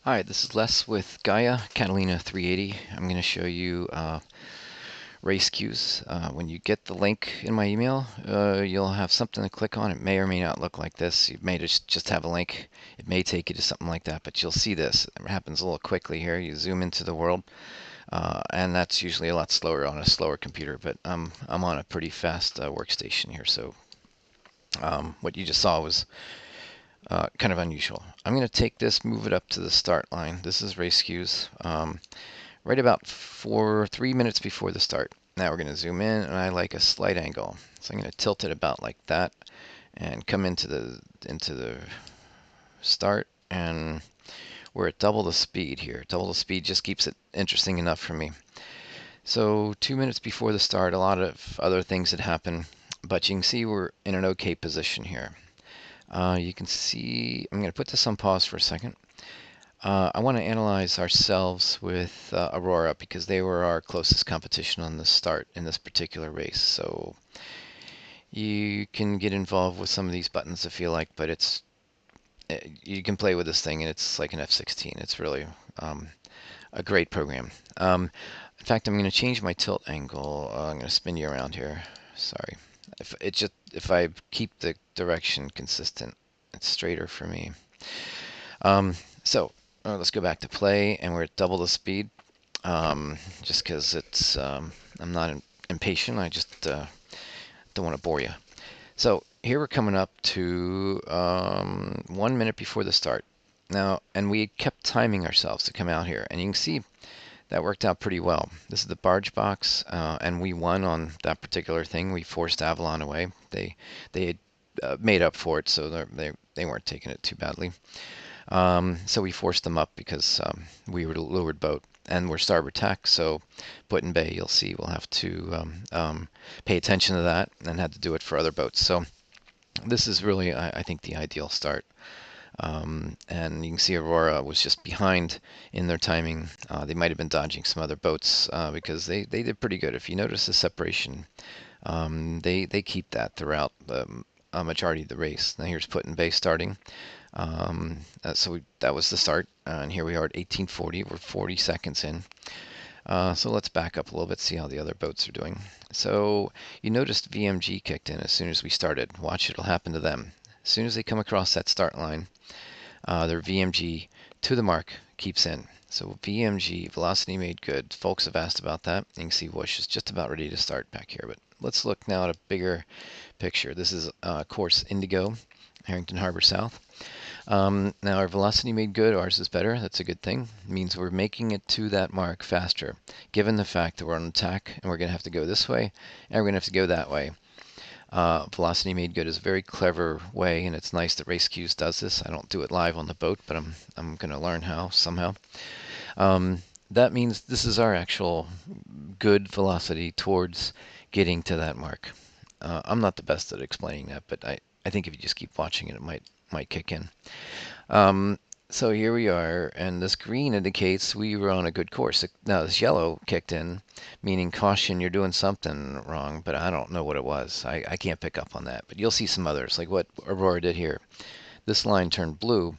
Hi, this is Les with Gaia Catalina 380. I'm going to show you RaceQs. When you get the link in my email, you'll have something to click on. It may or may not look like this. You may just have a link. It may take you to something like that, but you'll see this. It happens a little quickly here. You zoom into the world, and that's usually a lot slower on a slower computer, but I'm on a pretty fast workstation here, so what you just saw was kind of unusual. I'm going to take this, move it up to the start line. This is RaceQs. Right about 3 minutes before the start. Now we're going to zoom in, and I like a slight angle. So I'm going to tilt it about like that and come into the start, and we're at double the speed here. Double the speed just keeps it interesting enough for me. So 2 minutes before the start, a lot of other things had happened, but you can see we're in an okay position here. You can see, I'm going to put this on pause for a second. I want to analyze ourselves with Aurora because they were our closest competition on the start in this particular race. So you can get involved with some of these buttons if you like, but you can play with this thing and it's like an F-16. It's really a great program. In fact, I'm going to change my tilt angle. I'm going to spin you around here. Sorry. If I keep the direction consistent, it's straighter for me. So let's go back to play, and we're at double the speed. Just because I'm not impatient. I just don't want to bore you. So here we're coming up to 1 minute before the start. Now, and we kept timing ourselves to come out here, and you can see that worked out pretty well. This is the barge box, and we won on that particular thing. We forced Avalon away. They had made up for it, so they weren't taking it too badly. So we forced them up because we were leeward boat and we're starboard tack. So put in bay, you'll see we'll have to pay attention to that and had to do it for other boats. So this is really, I think, the ideal start. And you can see Aurora was just behind in their timing. They might have been dodging some other boats because they did pretty good. If you notice the separation, they keep that throughout the majority of the race. Now here's put in bay starting. So that was the start, and here we are at 1840. We're 40 seconds in. So let's back up a little bit, see how the other boats are doing. So you noticed VMG kicked in as soon as we started. Watch, it'll happen to them. As soon as they come across that start line, their VMG to the mark keeps in. So VMG, velocity made good. Folks have asked about that. You can see Whoosh is just about ready to start back here. But let's look now at a bigger picture. This is course Indigo, Harrington Harbor South. Now our velocity made good, ours is better. That's a good thing. It means we're making it to that mark faster, given the fact that we're on attack and we're going to have to go this way and we're going to have to go that way. Velocity made good is a very clever way, and it's nice that RaceQs does this. I don't do it live on the boat, but I'm going to learn how somehow. That means this is our actual good velocity towards getting to that mark. I'm not the best at explaining that, but I think if you just keep watching it, it might kick in. So here we are, and this green indicates we were on a good course. Now this yellow kicked in, meaning caution, you're doing something wrong, but I don't know what it was. I can't pick up on that, but you'll see some others, like what Aurora did here. This line turned blue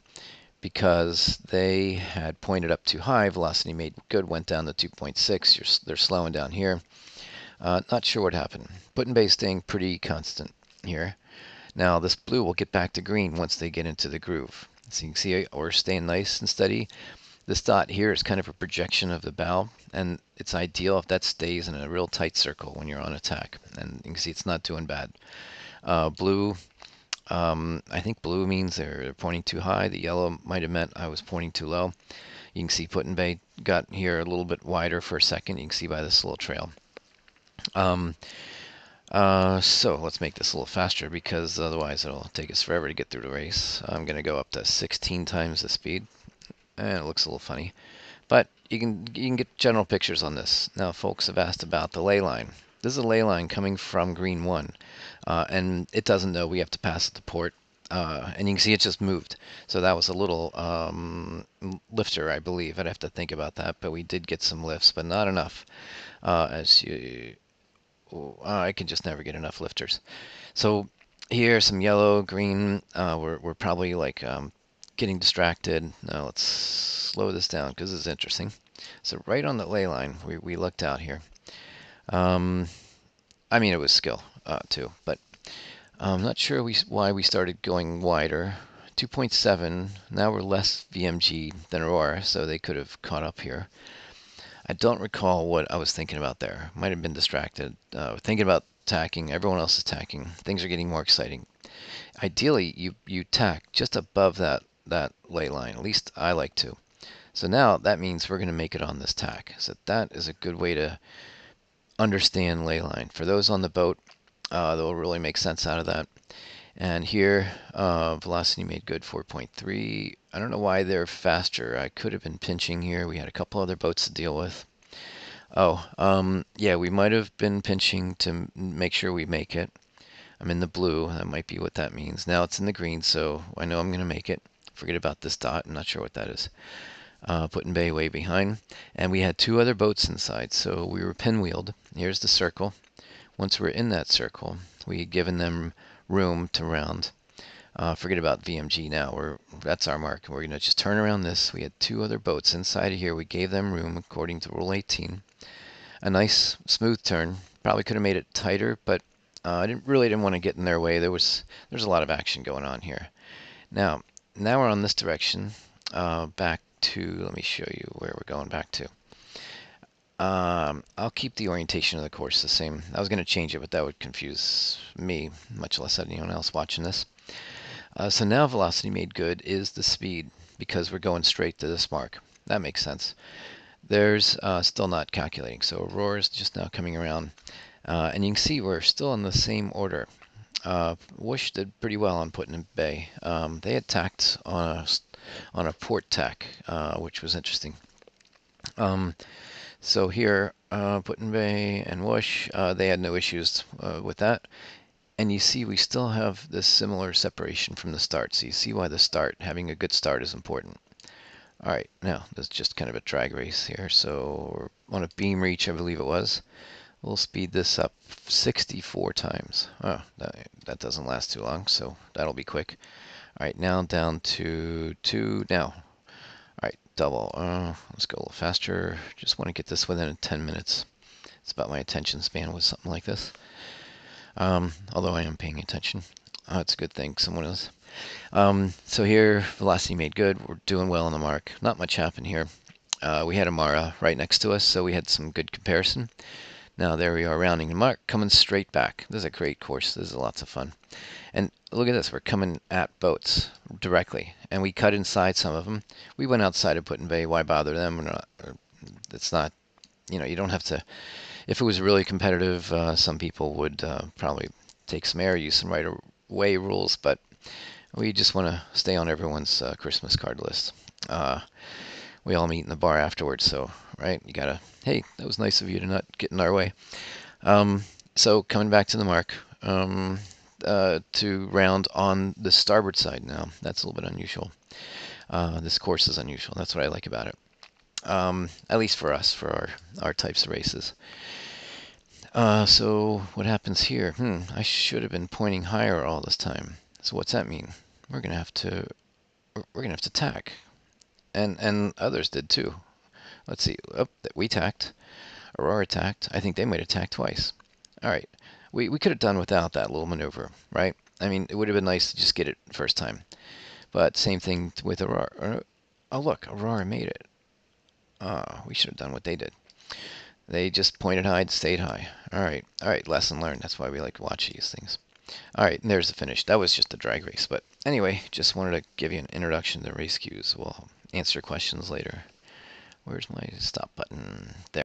because they had pointed up too high. Velocity made good, went down to 2.6. They're slowing down here. Not sure what happened. Put in bay staying pretty constant here. Now this blue will get back to green once they get into the groove. So you can see we're staying nice and steady. This dot here is kind of a projection of the bow, and it's ideal if that stays in a real tight circle when you're on attack. And you can see it's not doing bad. Blue, I think blue means they're pointing too high. The yellow might have meant I was pointing too low. You can see Put in bay got here a little bit wider for a second. You can see by this little trail. So let's make this a little faster because otherwise it'll take us forever to get through the race. I'm going to go up to 16 times the speed, and it looks a little funny, but you can get general pictures on this. Now folks have asked about the ley line. This is a ley line coming from green 1, and it doesn't know we have to pass at the port, and you can see it just moved. So that was a little lifter, I believe. I'd have to think about that, but we did get some lifts, but not enough. As you I can just never get enough lifters. So here, some yellow, green. We're probably like getting distracted. Now let's slow this down because it's interesting. So right on the ley line, we looked out here. Um, I mean, it was skill too, but I'm not sure why we started going wider. 2.7, now we're less VMG than Aurora, so they could have caught up here. I don't recall what I was thinking about there. Might have been distracted. Thinking about tacking, everyone else is tacking. Things are getting more exciting. Ideally, you tack just above that ley line. At least I like to. So now that means we're going to make it on this tack. So that is a good way to understand ley line. For those on the boat, they'll really make sense out of that. And here, velocity made good 4.3. I don't know why they're faster. I could have been pinching here. We had a couple other boats to deal with. Oh, yeah, we might have been pinching to make sure we make it. I'm in the blue. That might be what that means. Now it's in the green, so I know I'm going to make it. Forget about this dot. I'm not sure what that is. Put-in-bay way behind. And we had two other boats inside, so we were pinwheeled. Here's the circle. Once we're in that circle, we had given them room to round. Forget about VMG now. That's our mark. We're going to just turn around this. We had two other boats inside of here. We gave them room according to Rule 18. A nice smooth turn. Probably could have made it tighter, but I didn't want to get in their way. There's a lot of action going on here. Now we're on this direction. Back to, let me show you where we're going back to. I'll keep the orientation of the course the same. I was going to change it, but that would confuse me, much less anyone else watching this. So now velocity made good is the speed, because we're going straight to this mark. That makes sense. There's still not calculating, so Aurora's just now coming around. And you can see we're still in the same order. Whoosh did pretty well on putting in bay. They had tacked on a port tack, which was interesting. So here, Put-in-Bay and Whoosh, they had no issues with that. And you see we still have this similar separation from the start. So you see why the start, having a good start is important. All right, now this is just kind of a drag race here. So we're on a beam reach, I believe it was. We'll speed this up 64 times. Oh, that doesn't last too long, so that'll be quick. All right, now down to 2 now. All right, double. Let's go a little faster. Just want to get this within 10 minutes. It's about my attention span with something like this. Although I am paying attention. It's a good thing someone is. So here, velocity made good. We're doing well on the mark. Not much happened here. We had Amara right next to us, so we had some good comparison. Now there we are, rounding the mark, coming straight back. This is a great course. This is lots of fun. And look at this. We're coming at boats directly, and we cut inside some of them. We went outside of Put-in-Bay. Why bother them? It's not, you don't have to. If it was really competitive, some people would probably take some air, use some right-of-way rules, but we just want to stay on everyone's Christmas card list. We all meet in the bar afterwards, so, right, you gotta, hey, that was nice of you to not get in our way. So coming back to the mark, to round on the starboard side now. That's a little bit unusual. This course is unusual. That's what I like about it. At least for us, for our types of races. So what happens here? I should have been pointing higher all this time. So what's that mean? We're gonna have to tack, and others did too. Let's see. Oh, we tacked. Aurora tacked. I think they might have tacked twice. All right. We could have done without that little maneuver, right? I mean, it would have been nice to just get it first time. But same thing with Aurora. Oh, look, Aurora made it. We should have done what they did. They just pointed high and stayed high. All right, lesson learned. That's why we like to watch these things. All right, and there's the finish. That was just a drag race. But anyway, just wanted to give you an introduction to RaceQs. We'll answer questions later. Where's my stop button? There.